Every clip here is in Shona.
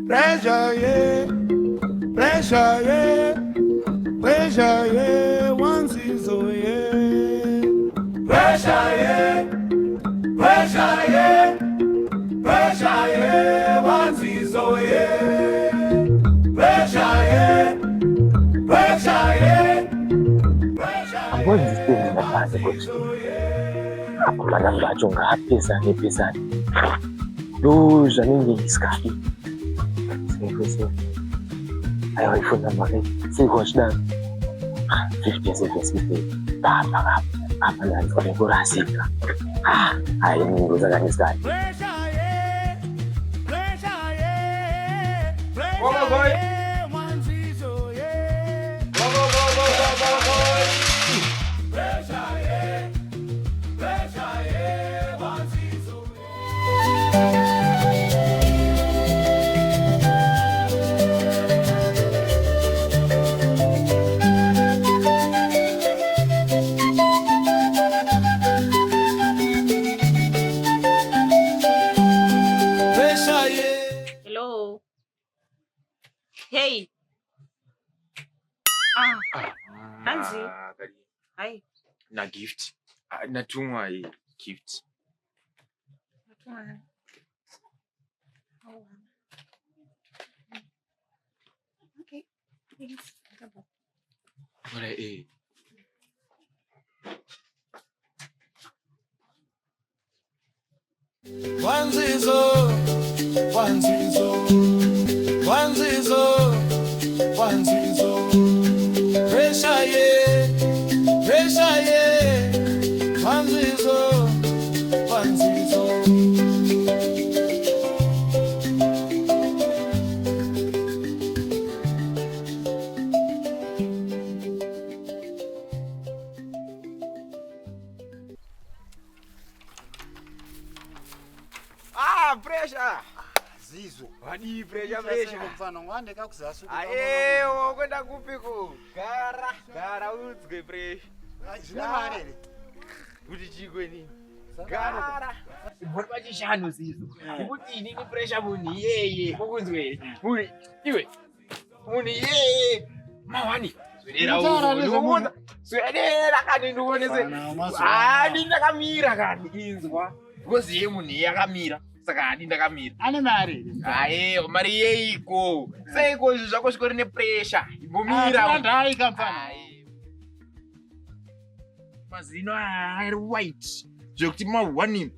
Pressure, yeah. Pressure, yeah. Pressure, yeah. Once is so, yeah. Pressure, yeah. Pressure, yeah. Pressure, yeah. Once is so, yeah. Pressure, yeah. Pressure, yeah. I'm going to stay in the party. Apa mana baca nggak pisah. Luz ani iskaki. Save. Ayo iPhone number si Hosdan. 50 Tapa apa nan kolaborasi ka. Ayo minggu zagan iskaki. Go boy. Hello. Hey. Nanzi. Hi. Na gift. Natumwa hii gift. Okay. Thanks. Bora Wanzizo. Pressure, yeah. Pressure, yeah. Wanzizo. pressure. Zizo. Wadi pressure. Mfano ngwande kakuzasuka. Ayo, kwenda kupiko. Gara udzwe pressure. Zvine mare ere? Kuti chikwe nini? Gara. Mbona pachishanu Zizo. Kuti inini pressure munhu yeye. Kukunzwe. Muri iwe. Munhu yeye. Mawani. Swedera kani ndikuonese. Adi ndakamira kani inzwa. Because ye munhu yakamira. Saka adi ndakamira. Ane mare. Aye, mari yeiko. Seiko izvo zvako zvikori nepressure. Imbomira. Ndai kampani. Mazino ari white. Zvekuti mawani.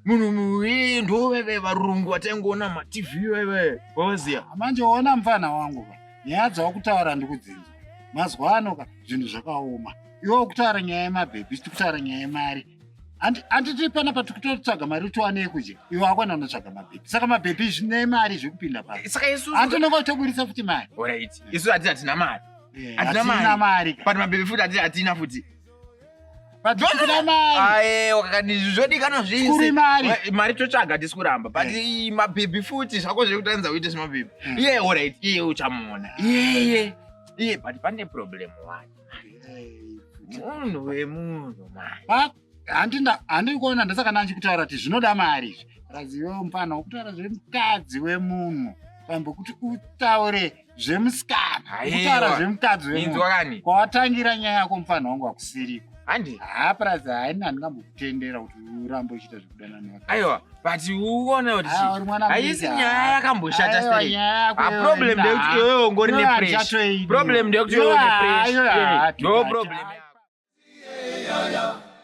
Munhu muendo wewe varungu vatengoona ma TV wewe. Waziya. Manje ona mfana wangu ka. Nyaya dzakutaura ndikudzinza. Mazwa ano ka zvinhu zvakaoma. Iwo kutaura nyaya yemabhebhi, kutaura nyaya yemari. Anditi pana patikutotsvaga mari tuwane kuje. Iwo akwana unotsvaga mabhebhi. Saka mabhebhi zvine mari zvekupinda pa. Saka isusu antonongotoburisa futi mari. Alright. Isusu hatina mari. Hatina mari. But mabhebhi futi hatina futi. Padona mari. Aye, wakati zvodikana zvinzi. Kuri mari. Mari totsvaga tisikuramba. But mabhebhi futi zvako zvekutanza uite semabhebhi. Iye alright, iye uchamuona. Iye. But pane problem one. Munhu wemunhu man. Handiri kuona ndasaka nanchikutaura kuti zvinoda mari izvi. Razivo mfana wokutaura zvemukadzi wemunhu. Pambo kuti utaure zvemusikana. Kutaura zvemukadzi wemunhu. Kwawatangira nyaya yako mfana wangu akusiriko. Handi? Hapurazi haina handingambokutendera kuti urambe uchiita zvekudana newe. Aiwa, but uona kuti haisi nyaya yakamboshata sei. Problem ndekuti iwewe ungori nepressure. Problem ndekuti iwewe une pressure. No problem.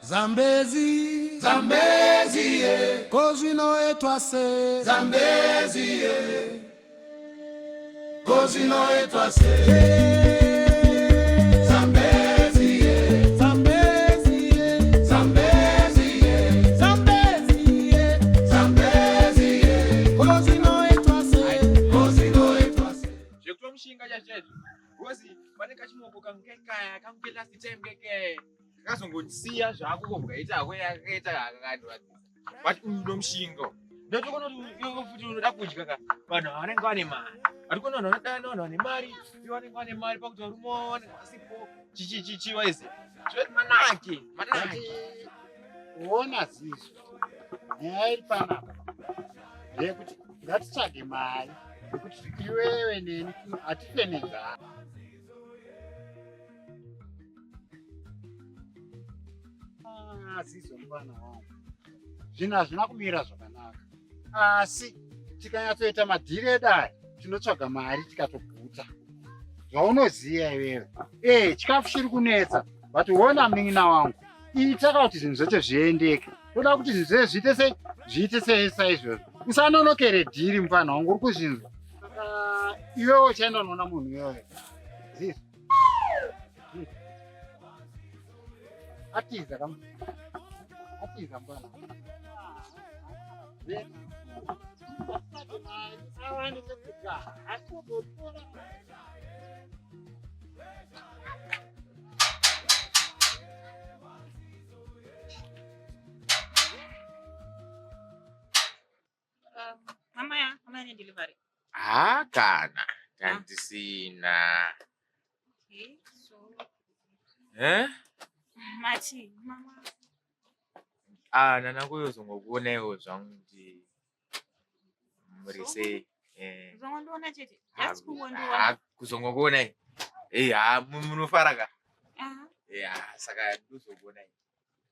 Zambezi, Zambezi, yeah. Cause we know it was say Zambezi, yeah. Cause we know it was say Zambezi, yeah. Zambezi, yeah. Zambezi, yeah. Zambezi, yeah. Zambezi, yeah. Cause we know it was say. Cause we know it was say. Je kutoa mshinga ja chetu. Wozi, maneka chimoko kamkeka, kamkela sitemkeke. Kasongondisiya zvako kubvaita kweyakaita akakandwa. But unomshingo. Ndotokona kuti futi unoda kudya ka. Vanhu vanenge vane mari. Arikona vanhu vane mari, vanenge vane mari pakuti varume vanenge vasipo. Chichi wese. Zvoti manake. Uona Zizo. Nyaya iri panapa. Ndeyekuti ngatitsvage mari. Kuti iwewe neni hatifenedzana. Zizo mwana wangu, zvinhu hazvina kumira zvakanaka, asi tikanyatsoita madhiri edai tinotsvaga mari tikatobvuta. Zvaunoziya iwewe, chikafu chiri kunetsa, but wona munin'ina wangu, itaka kuti zvinhu zvacho zviendeke. Toda kuti zvinhu zvese zviite saizvozvo. Usanonokere dhiri mufana wangu, uri kuzvinzwa. Iwewe uchaenda unoona munhu iwewe. Zizo. Atiza kama. Atiza mwana. Mama ya delivery. Kana tandisina. Okay, so Mati, mama. Nana kuyozongokuona iwo zvangu kuti murise. Uzongondiona chete. That's kuondiona. Kuzongokuona. Munofara ka. Saka ndozokuona.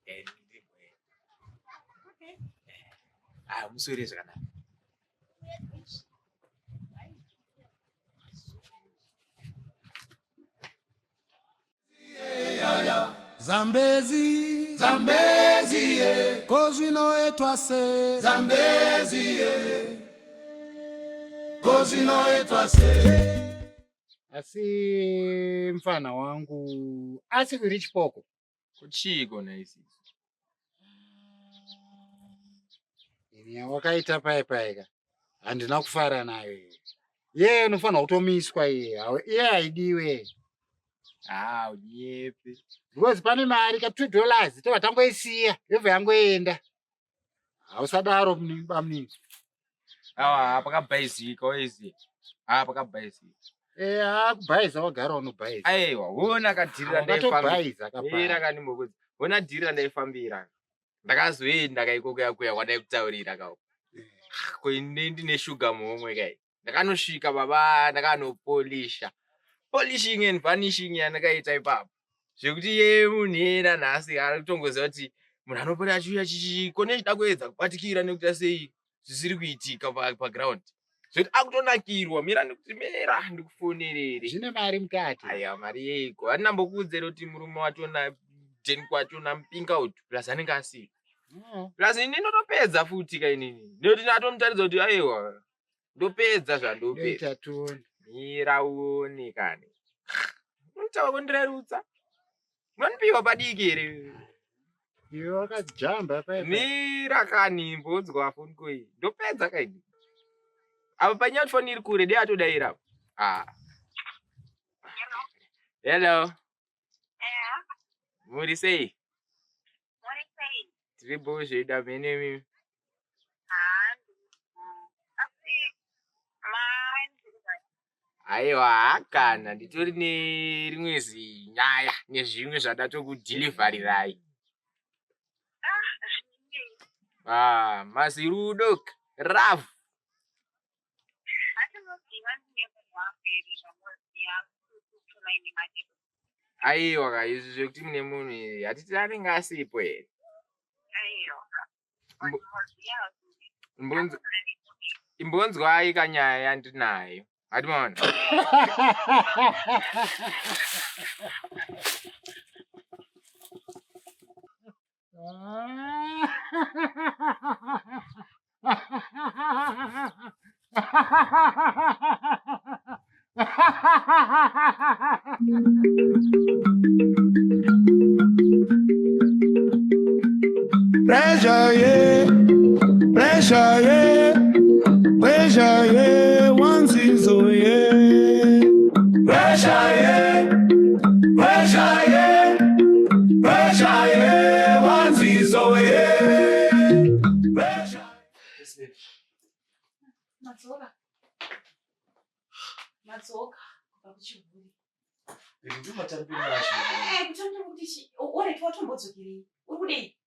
Okay. Muswere zvakanaka. Zambezi, Zambezi, kozvinoitwa sei. Zambezi, kozvinoitwa sei. Asi mfana wangu, asi uri chipoko. Kuchiko na isi. Ini wakaita paipaika. Handina kufara naye. Yeye unofanira kutomiswa iye haidiwe. Ujepe. Because pane mari ka $2 tova tangoisiya yobva yangoenda. Hausadaro bamuni. Pakabhaizika wezi. Pakabhaizika. Kubhaiza wagara unobhaiza. Aiwa, wona kadhirira ndaifambira. Era kanimbokuti. Wona dhirira ndaifambira. Ndakazoenda kaikoko kuya kwadai kutaurira kawo. Ko ndine sugar muhomwe kai. Ndakanosvika baba ndakanopolisha. Polishing and vanishing yanakaita ipapo. Zvekuti yeye munhu yena nhasi ari kutongoziva kuti munhu anopota achiuya chichikone chida kuedza kubatikira nekuti sei zvisiri kuitika paground. Zvekuti akutonakirwa mira nekuti mera ndikufonerere. Zvine mari mukati. Aya mari yeiko. Andinambokuudzera kuti murume watona jeni kwachona mpinga utu plus anenge asiri. Plus ndinotopedza futi kainini. Nekuti ndatomutaridza kuti aiwa ndopedza zvandopedza. Mira uone kani. Untawa kundirerutsa. Munpiwa padiki ere. Iwe wakajamba paipa. Mira kani mbodzwa fonko iyi. Ndopedza kaini. Apa panyati foni iri kure dei atodaira. Hello. Muri sei? Tiri bozhe da mene mimi. Aiwa kana nditori nerimwe zinyaya nezvimwe zvada tokudhilivharirai. Mazirudo rav. Aiwa kaizvi zvekuti mune munhu hatiti anenge asipo here. Imbonzwai kanyaya yandinayo. Admon. Pressure, yeah. Pressure, yeah. Pressure, yeah. One season, yeah. Pressure, yeah. Pressure, yeah. Pressure, yeah. One season, yeah. Pressure. Matsoka. Pakuchivuri. Nduma tambira nacho. Kutamba kuti ore twatombodzokeri. Urikudei?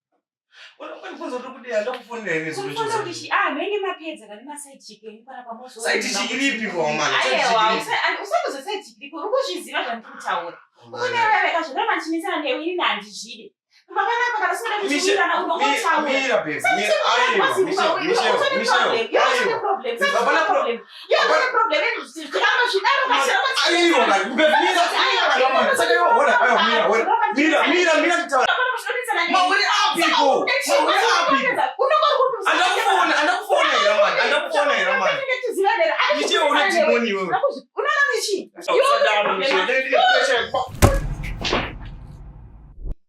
Unofanira kuti ndakufonera ine zviro Kufonda zvose. kuti nenge mapedza kana maside chick para pamozo. Side chick iripi kwa mwana? Aiwa, usakuzo side chick iripo. Urikuzviziva zvandikutaura. Unewewe kazvona machinisana newe ini handizvide. Makanaka kana singada kuchivirana unotaura. Mira babe.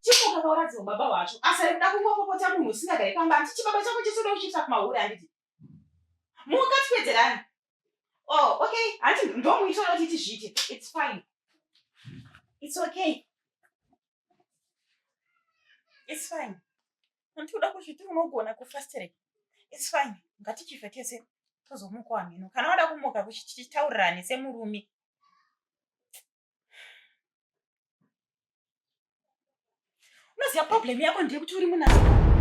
Chimuka baba wacho asarida kungopopota munhu usingagari pamba anti chibaba chako chisoda kuchita kumahuri handiti mukatipedzerani. Oh, okay, anti ndomuitira kuti tizviite. It's fine, it's okay, it's fine. Antikuda kuzviti unogona kufastere. It's fine, ngatichife tese tozomuka hamino kana wada kumuka kuchitaurirani semurume. Unoziva problem yako ndeyekuti uri munhu